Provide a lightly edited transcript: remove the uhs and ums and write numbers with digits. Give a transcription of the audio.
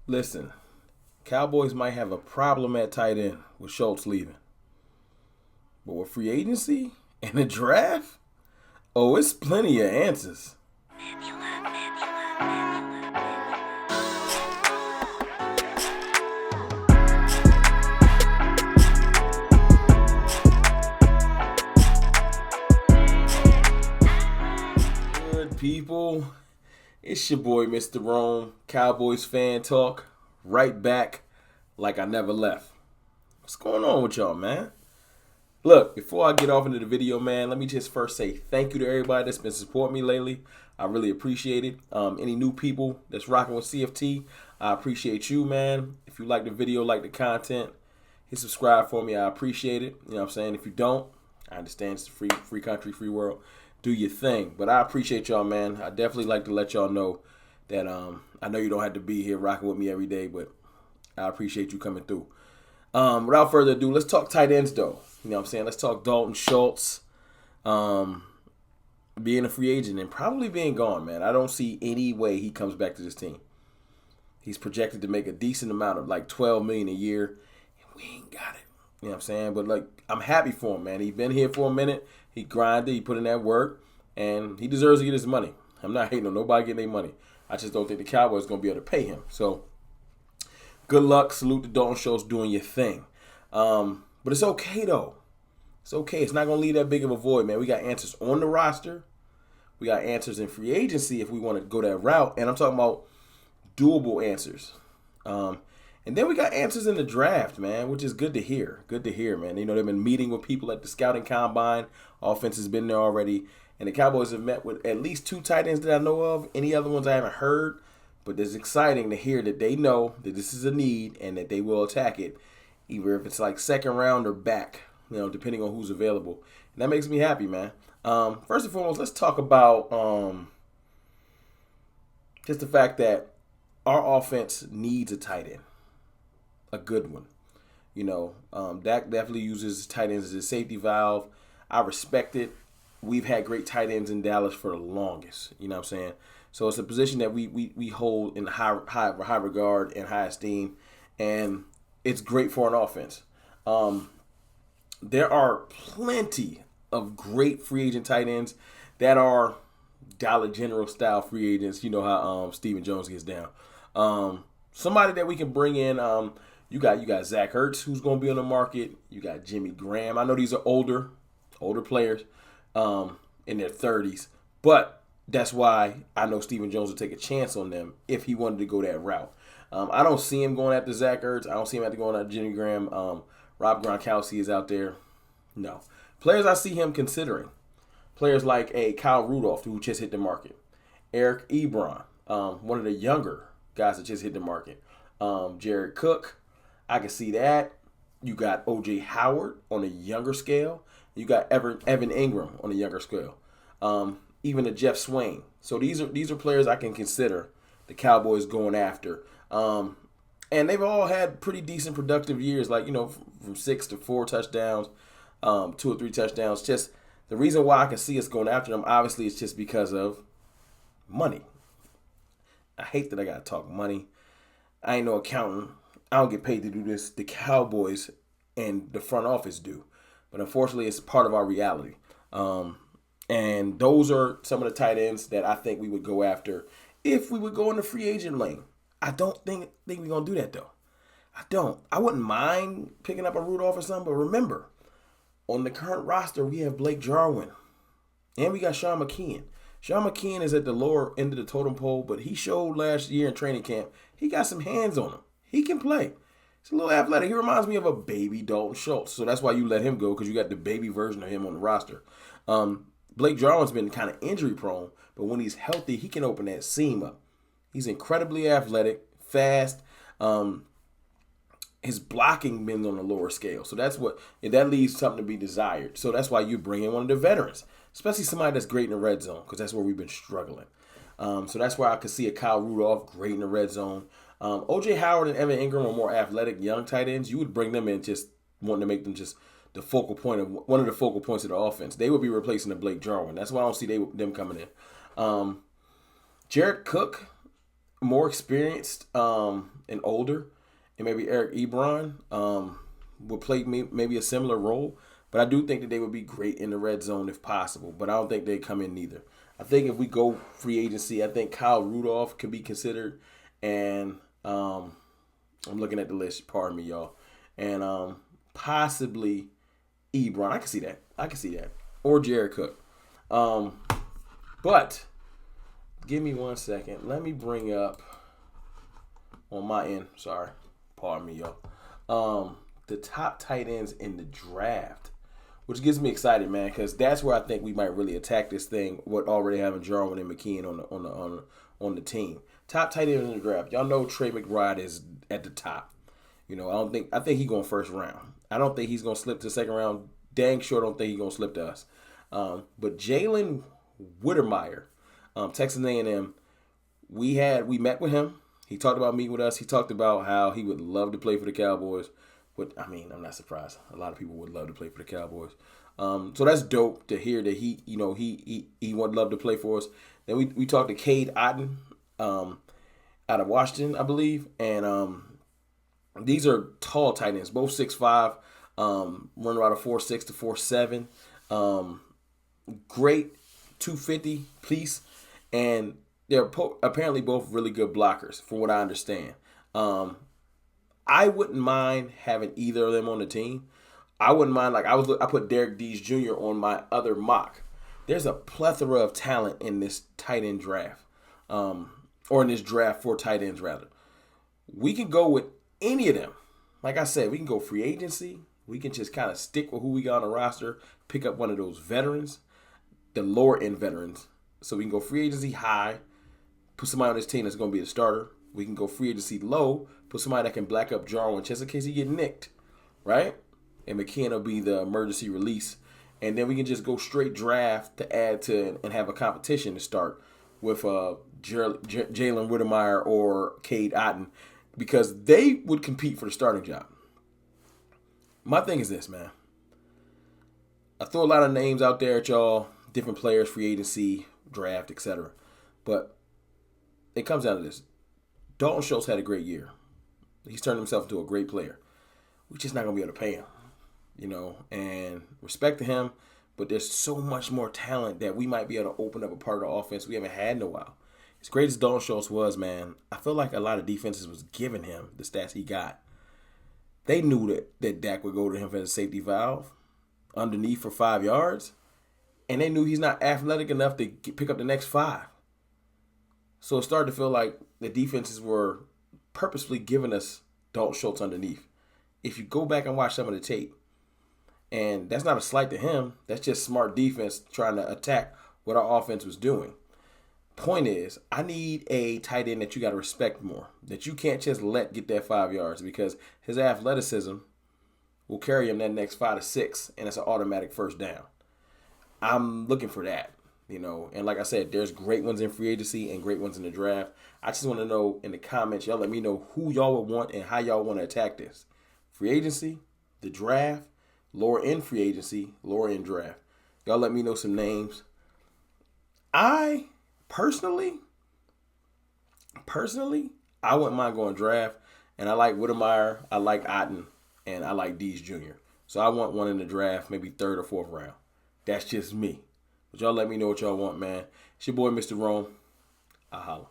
Listen, Cowboys might have a problem at tight end with Schultz leaving. But with free agency and the draft, oh, it's plenty of answers. Good people, it's your boy Mr. Rome, Cowboys fan talk, right back like I never left. What's going on with y'all, man? Look, before I get off into the video, man, let me just first say thank you to everybody that's been supporting me lately. I really appreciate it. Any new people that's rocking with CFT, I appreciate you, man. If you like the video, like the content, hit subscribe for me. I appreciate it. You know what I'm saying? If you don't, I understand it's a free country, free world. Do your thing. But I appreciate y'all, man. I definitely like to let y'all know that I know you don't have to be here rocking with me every day, but I appreciate you coming through. Without further ado, let's talk tight ends, though. You know what I'm saying? Let's talk Dalton Schultz being a free agent and probably being gone, man. I don't see any way he comes back to this team. He's projected to make a decent amount of like $12 million a year, and we ain't got it. You know what I'm saying? But, like, I'm happy for him, man. He's been here for a minute. He grinded. He put in that work, and he deserves to get his money. I'm not hating on nobody getting their money. I just don't think the Cowboys are going to be able to pay him. So, good luck. Salute to Dalton Schultz doing your thing. But it's okay, though. It's okay. It's not going to leave that big of a void, man. We got answers on the roster. We got answers in free agency if we want to go that route. And I'm talking about doable answers. And then we got answers in the draft, man, which is good to hear. Good to hear, man. You know, they've been meeting with people at the scouting combine. Offense has been there already. And the Cowboys have met with at least 2 tight ends that I know of. Any other ones I haven't heard. But it's exciting to hear that they know that this is a need and that they will attack it, either if it's like second round or back, you know, depending on who's available. And that makes me happy, man. First and foremost, let's talk about just the fact that our offense needs a tight end, a good one. You know, Dak definitely uses tight ends as a safety valve. I respect it. We've had great tight ends in Dallas for the longest. You know what I'm saying? So it's a position that we hold in high regard and high esteem, and it's great for an offense. There are plenty of great free agent tight ends that are Dollar General style free agents. You know how Stephen Jones gets down. Somebody that we can bring in. You got Zach Ertz, who's going to be on the market. You got Jimmy Graham. I know these are older players in their 30s, but that's why I know Stephen Jones will take a chance on them if he wanted to go that route. I don't see him going after Zach Ertz. I don't see him after going after Jimmy Graham. Rob Gronkowski is out there. No. Players I see him considering. Players like a Kyle Rudolph, who just hit the market. Eric Ebron, one of the younger guys that just hit the market. Jared Cook, I can see that. You got O.J. Howard on a younger scale. You got Evan Ingram on a younger scale. Even a Jeff Swain. So these are players I can consider the Cowboys going after. And they've all had pretty decent productive years, like, you know, from 6 to 4 touchdowns, 2 or 3 touchdowns. Just the reason why I can see us going after them, obviously, is just because of money. I hate that I got to talk money. I ain't no accountant. I don't get paid to do this. The Cowboys and the front office do. But unfortunately, it's part of our reality. And those are some of the tight ends that I think we would go after if we would go in the free agent lane. I don't think we're going to do that, though. I don't. I wouldn't mind picking up a Rudolph or something, but remember, on the current roster, we have Blake Jarwin. And we got Sean McKeon. Sean McKeon is at the lower end of the totem pole, but he showed last year in training camp he got some hands on him. He can play. He's a little athletic. He reminds me of a baby Dalton Schultz. So that's why you let him go, because you got the baby version of him on the roster. Blake Jarwin's been kind of injury prone, but when he's healthy, he can open that seam up. He's incredibly athletic, fast. His blocking been on a lower scale. So that leaves something to be desired. So that's why you bring in one of the veterans, especially somebody that's great in the red zone, because that's where we've been struggling. So that's why I could see a Kyle Rudolph great in the red zone. O.J. Howard and Evan Ingram are more athletic young tight ends. You would bring them in just wanting to make them just the focal point of one of the focal points of the offense. They would be replacing the Blake Jarwin. That's why I don't see them coming in. Jared Cook, more experienced. and older, and maybe Eric Ebron will play maybe a similar role. But I do think that they would be great in the red zone if possible. But I don't think they come in neither. I think if we go free agency, I think Kyle Rudolph could be considered. And I'm looking at the list. Pardon me, y'all. And possibly Ebron. I can see that. Or Jared Cook. But give me 1 second. Let me bring up on my end. Sorry. Pardon me, y'all. The top tight ends in the draft. Which gets me excited, man, because that's where I think we might really attack this thing with already having Jarwin and McKeon on the team. Top tight end in the draft. Y'all know Trey McBride is at the top. I think he's going first round. I don't think he's going to slip to the second round. Dang sure don't think he's going to slip to us. But Jalen Whittemire, Texas A&M, we met with him. He talked about meeting with us. He talked about how he would love to play for the Cowboys. But I'm not surprised. A lot of people would love to play for the Cowboys. So that's dope to hear that he would love to play for us. Then we talked to Cade Otton out of Washington, I believe. And these are tall tight ends, both 6'5", run about a 4'6" to 4'7". Great 250 piece. And they're apparently both really good blockers, from what I understand. I wouldn't mind having either of them on the team. I wouldn't mind, I put Derek Dees Jr. on my other mock. There's a plethora of talent in this tight end draft, or in this draft for tight ends, rather. We can go with any of them. Like I said, we can go free agency. We can just kind of stick with who we got on the roster, pick up one of those veterans, the lower end veterans. So we can go free agency high, put somebody on this team that's going to be a starter. We can go free agency low, put somebody that can black up Jarwin just in case he get nicked, right? And McKeon will be the emergency release. And then we can just go straight draft to add to and have a competition to start with Jalen Whittemire or Cade Otton, because they would compete for the starting job. My thing is this, man. I throw a lot of names out there at y'all, different players, free agency, draft, etc. But it comes down to this. Dalton Schultz had a great year. He's turned himself into a great player. We're just not going to be able to pay him, and respect to him, but there's so much more talent that we might be able to open up a part of the offense we haven't had in a while. As great as Dalton Schultz was, man, I feel like a lot of defenses was giving him the stats he got. They knew that Dak would go to him for the safety valve underneath for 5 yards, and they knew he's not athletic enough to pick up the next 5. So it started to feel like the defenses were purposefully giving us Dalton Schultz underneath. If you go back and watch some of the tape, and that's not a slight to him, that's just smart defense trying to attack what our offense was doing. Point is, I need a tight end that you got to respect more, that you can't just let get that 5 yards, because his athleticism will carry him that next 5 to 6, and it's an automatic first down. I'm looking for that. And like I said, there's great ones in free agency and great ones in the draft. I just want to know in the comments, y'all let me know who y'all would want and how y'all want to attack this. Free agency, the draft, lower end free agency, lower end draft. Y'all let me know some names. I personally, I wouldn't mind going draft. And I like Whittemire, I like Otton, and I like Dees Jr. So I want one in the draft, maybe 3rd or 4th round. That's just me. But y'all let me know what y'all want, man. It's your boy, Mr. Rome. I'll holla.